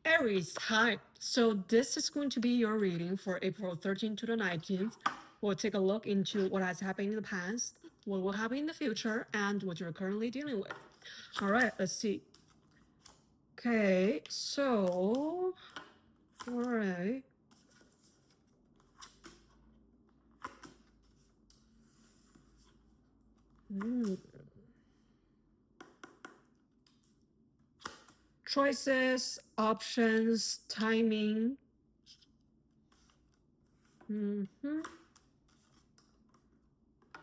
Aries, hi. So this is going to be your reading for April 13th to the 19th. We'll take a look into what has happened in the past, what will happen in the future, and what you're currently dealing with. All right, let's see. Okay, so, all right. Choices, options, timing.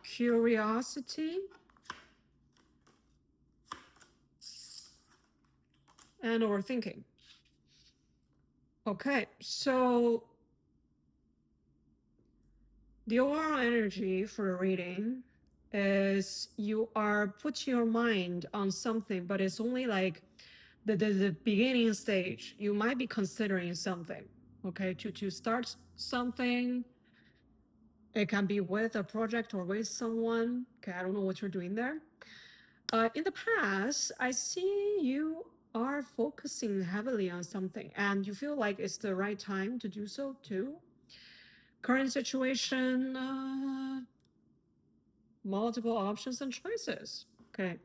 Curiosity. And overthinking. Okay, so the overall energy for the reading is you are put your mind on something, but it's only like the beginning stage. You might be considering something, okay, to start something. It can be with a project or with someone. Okay, I don't know what you're doing there. In the past, I see you are focusing heavily on something and you feel like it's the right time to do so too. Current situation, multiple options and choices. Okay.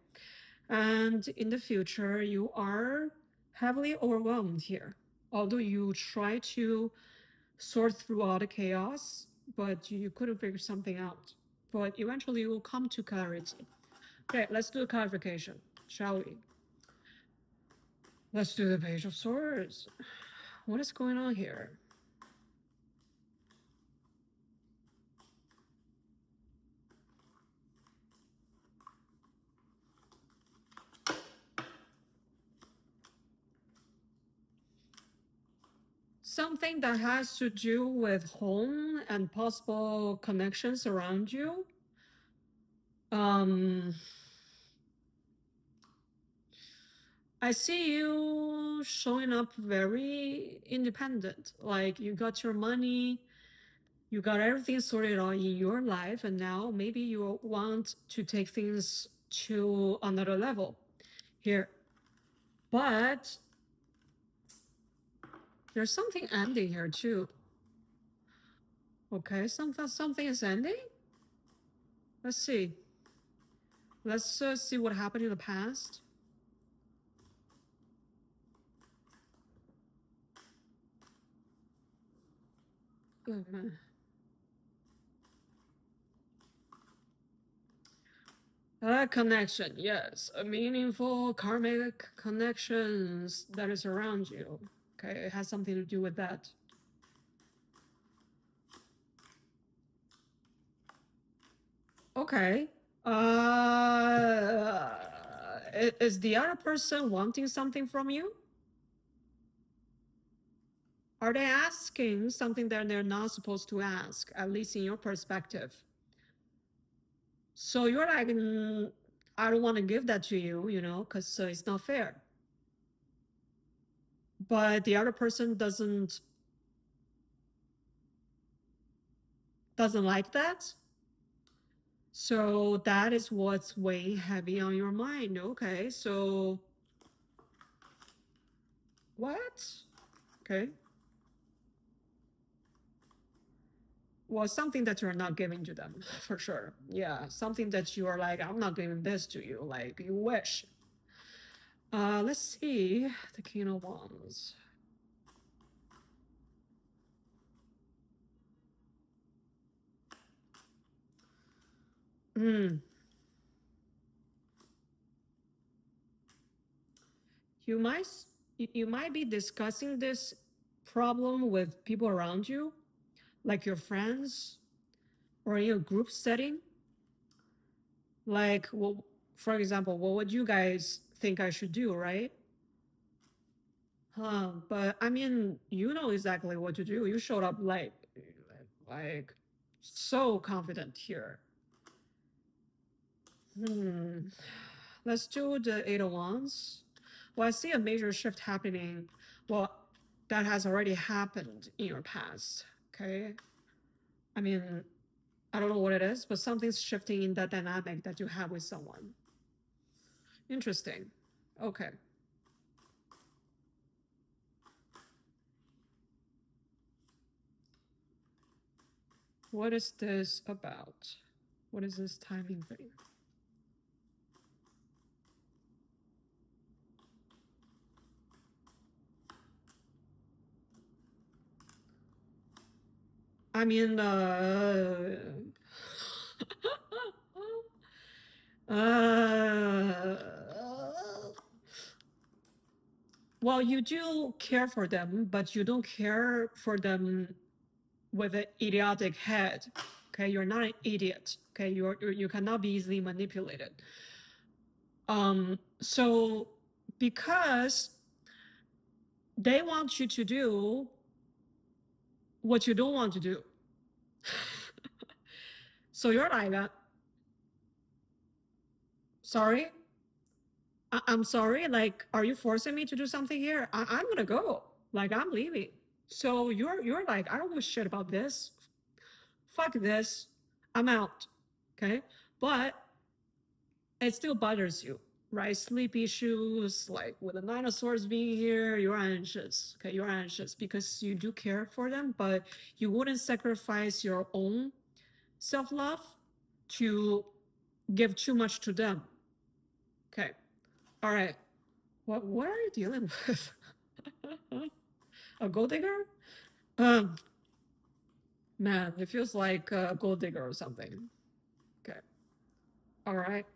And in the future, you are heavily overwhelmed here. Although you try to sort through all the chaos, but you couldn't figure something out. But eventually you will come to clarity. Okay, let's do a clarification, shall we? Let's do the Page of Swords. What is going on here? Something that has to do with home and possible connections around you. I see you showing up very independent. Like you got your money, you got everything sorted out in your life, and now maybe you want to take things to another level here. But there's something ending here too. Okay, something is ending. Let's see. Let's see what happened in the past. Oh, man. A connection, yes. A meaningful karmic connections that is around you. Okay, it has something to do with that. Okay. Is the other person wanting something from you? Are they asking something that they're not supposed to ask, at least in your perspective? So you're like, I don't want to give that to you, you know, because it's not fair. But the other person doesn't like that. So that is what's weighing heavy on your mind. Okay, so what? Okay. Well, something that you're not giving to them, for sure. Yeah, something that you are like, I'm not giving this to you, like you wish. Let's see, the King of Wands. You might be discussing this problem with people around you, like your friends, or in a group setting. Like, well, for example, what would you guys think I should do, right? But I mean, you know exactly what to do. You showed up like so confident here. Let's do the Eight of Wands. Well, I see a major shift happening. Well, that has already happened in your past. Okay. I mean, I don't know what it is, but something's shifting in that dynamic that you have with someone. Interesting. Okay. What is this about? What is this timing thing? I mean, well, you do care for them, but you don't care for them with an idiotic head. Okay, you're not an idiot. Okay, you cannot be easily manipulated. So because they want you to do what you don't want to do. So you're like, sorry, I'm sorry. Like, are you forcing me to do something here? I'm gonna go. Like, I'm leaving. So you're like, I don't give a shit about this. Fuck this. I'm out. Okay, but it still bothers you, right? Sleep issues, like with the Nine of Swords being here, you're anxious. Okay, you're anxious because you do care for them, but you wouldn't sacrifice your own self-love to give too much to them. Okay. All right. What are you dealing with? A gold digger? Um, man, it feels like a gold digger or something. Okay. All right.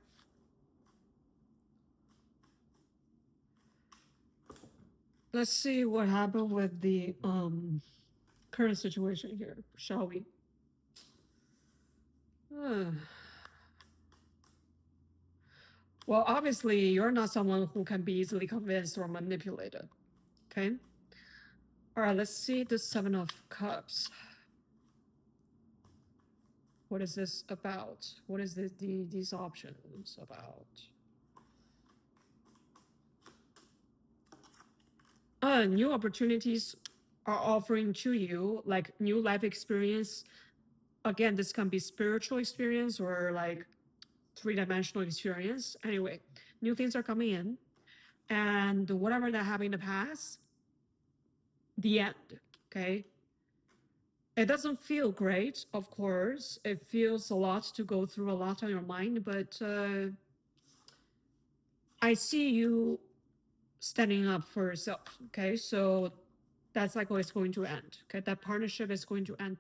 Let's see what happened with the current situation here, shall we? Well, obviously, you're not someone who can be easily convinced or manipulated. Okay. All right. Let's see the Seven of Cups. What is this about? What is these options about? New opportunities are offering to you, like new life experience. Again, this can be spiritual experience or like three-dimensional experience. Anyway, new things are coming in, and whatever that happened in the past, the end. Okay. It doesn't feel great, of course. It feels a lot to go through, a lot on your mind, but I see you standing up for yourself. Okay. So that cycle is going to end. Okay. That partnership is going to end.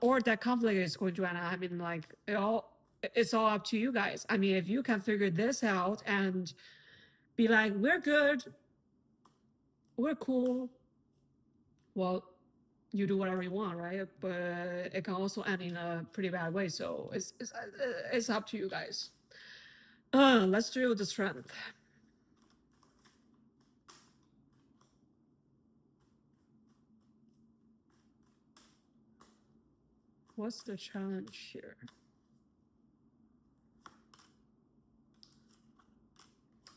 Or that conflict is going to end. I mean, like, it's all up to you guys. I mean, if you can figure this out and be like, we're good, we're cool, well, you do whatever you want, right? But it can also end in a pretty bad way. So it's up to you guys. Let's do the strength. What's the challenge here?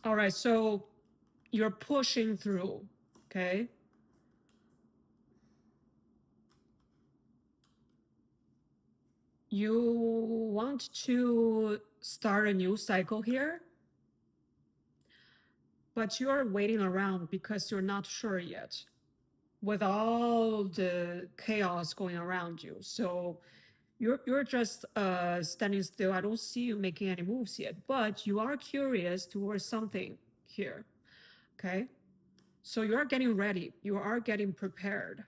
All right, so you're pushing through, okay? You want to start a new cycle here, but you're waiting around because you're not sure yet with all the chaos going around you. So you're just standing still. I don't see you making any moves yet, but you are curious towards something here. Okay. So you are getting ready. You are getting prepared.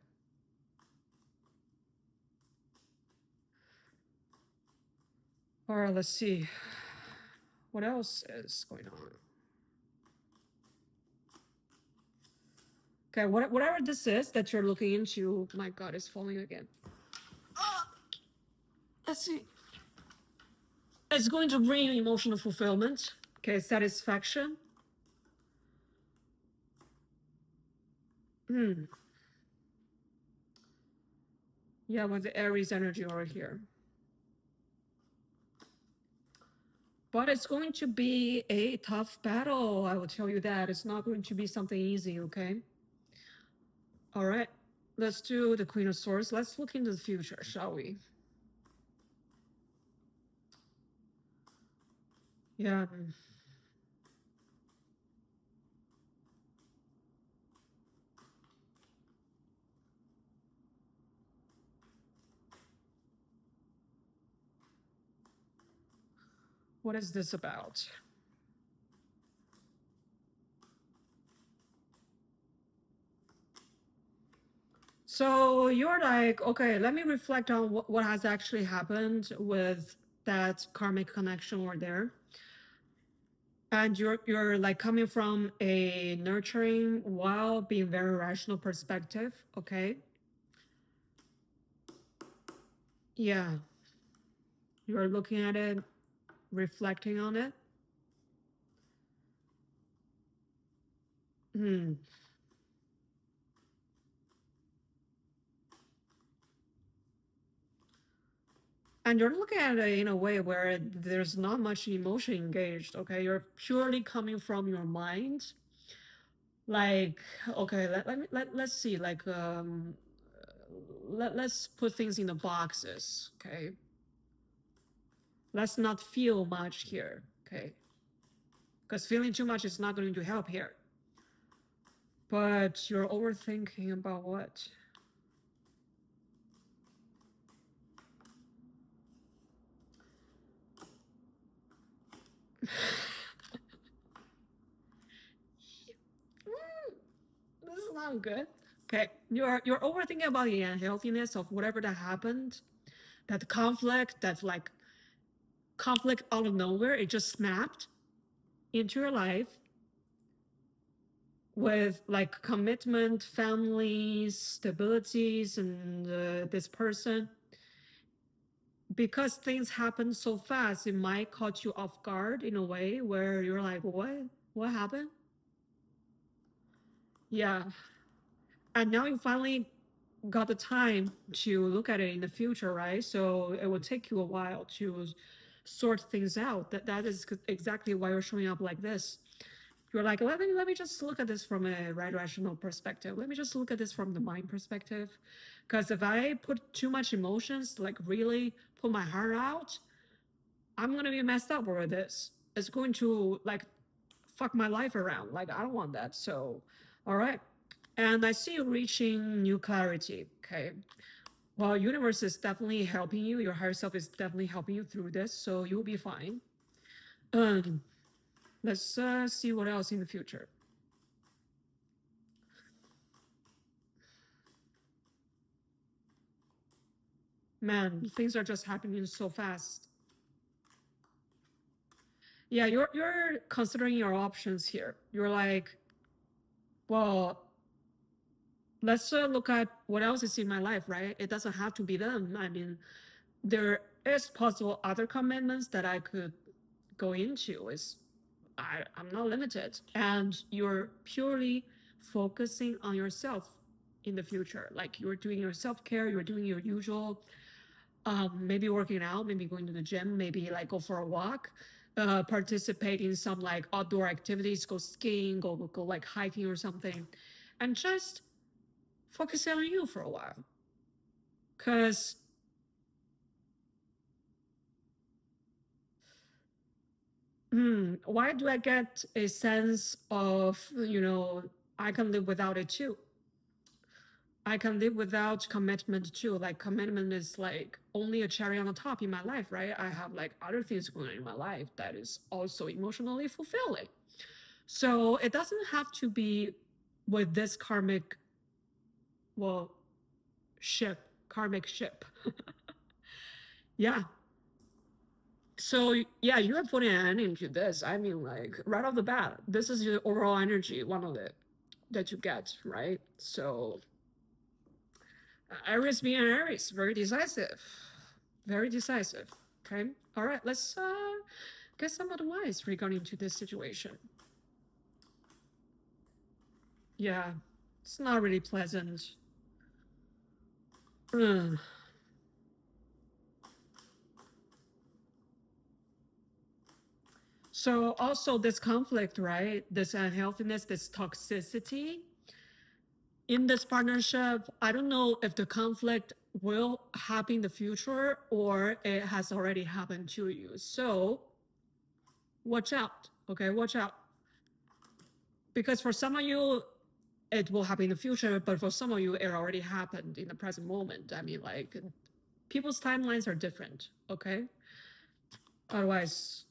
All right, let's see. What else is going on? Okay, whatever this is that you're looking into, my God, it's falling again. Let's see. It's going to bring you emotional fulfillment. Okay, satisfaction. Yeah, with the Aries energy over here. But it's going to be a tough battle, I will tell you that. It's not going to be something easy, okay? All right, let's do the Queen of Swords. Let's look into the future, shall we? Yeah. What is this about? So you're like, okay, let me reflect on what has actually happened with that karmic connection or there. And you're like coming from a nurturing while being very rational perspective, okay? Yeah. You're looking at it, reflecting on it. Hmm. And you're looking at it in a way where there's not much emotion engaged, okay? You're purely coming from your mind. Like, okay, let's see, like let's put things in the boxes, okay? Let's not feel much here, okay? Because feeling too much is not going to help here. But you're overthinking about what? This is not good. Okay, you're overthinking about the unhealthiness of whatever that happened, that conflict, that like conflict out of nowhere, it just snapped into your life with like commitment, families, stabilities, and this person. Because things happen so fast, it might caught you off guard in a way where you're like, what? What happened? Yeah. And now you finally got the time to look at it in the future, right? So it will take you a while to sort things out. That is exactly why you're showing up like this. You're like, let me just look at this from a right rational perspective. Let me just look at this from the mind perspective. Because if I put too much emotions, like really put my heart out, I'm gonna be messed up with this. It's going to like fuck my life around. Like I don't want that. So, all right. And I see you reaching new clarity. Okay. Well, universe is definitely helping you. Your higher self is definitely helping you through this. So you'll be fine. Um, let's see what else in the future. Man, things are just happening so fast. Yeah, you're considering your options here. You're like, well, let's look at what else is in my life, right? It doesn't have to be them. I mean, there is possible other commitments that I could go into. Is I'm not limited, and you're purely focusing on yourself in the future. Like you're doing your self care, you're doing your usual, maybe working out, maybe going to the gym, maybe like go for a walk, participate in some like outdoor activities, go skiing, go like hiking or something, and just focus on you for a while. Because why do I get a sense of, I can live without it too? I can live without commitment too. Like commitment is like only a cherry on the top in my life, right? I have like other things going on in my life that is also emotionally fulfilling. So it doesn't have to be with this karmic, well, karmic ship. Yeah. So yeah, you are putting an end into this. I mean, like right off the bat, this is your overall energy, one of it that you get, right? So Aries being Aries, very decisive, very decisive. Okay, all right, let's get some advice regarding to this situation. Yeah, it's not really pleasant. Ugh. So also this conflict, right? This unhealthiness, this toxicity in this partnership. I don't know if the conflict will happen in the future or it has already happened to you. So watch out. Okay, watch out. Because for some of you, it will happen in the future, but for some of you, it already happened in the present moment. I mean, like people's timelines are different. Okay. Otherwise,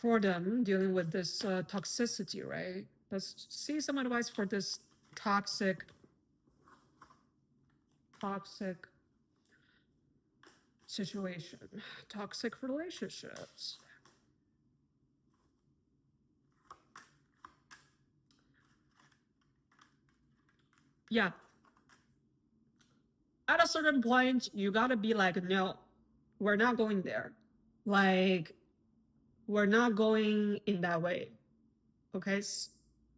for them dealing with this toxicity, right? Let's see some advice for this toxic situation, toxic relationships. Yeah. At a certain point, you gotta be like, no, we're not going there. Like, we're not going in that way. Okay.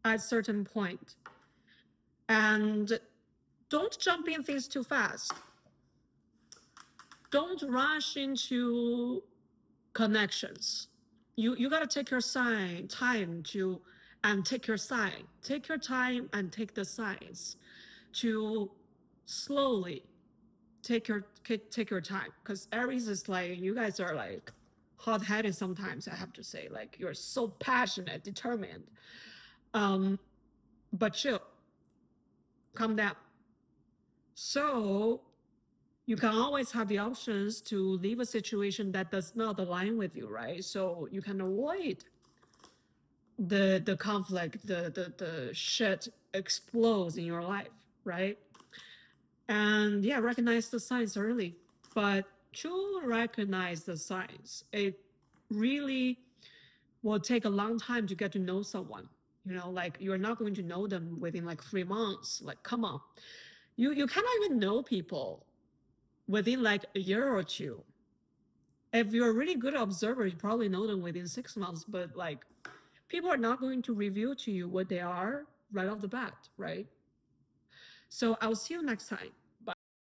At a certain point. And don't jump in things too fast. Don't rush into connections. You gotta take your time to and take your sign. Take your time and take the signs to slowly take your time. Because Aries is like, you guys are like hot-headed sometimes, I have to say. Like, you're so passionate, determined. But chill. Calm down. So you can always have the options to leave a situation that does not align with you, right? So you can avoid the conflict, the shit explodes in your life, right? And yeah, recognize the signs early. But to recognize the signs, it really will take a long time to get to know someone. You know, like you're not going to know them within like 3 months. Like, come on. You cannot even know people within like a year or two. If you're a really good observer, you probably know them within 6 months, but like people are not going to reveal to you what they are right off the bat, right? So I'll see you next time.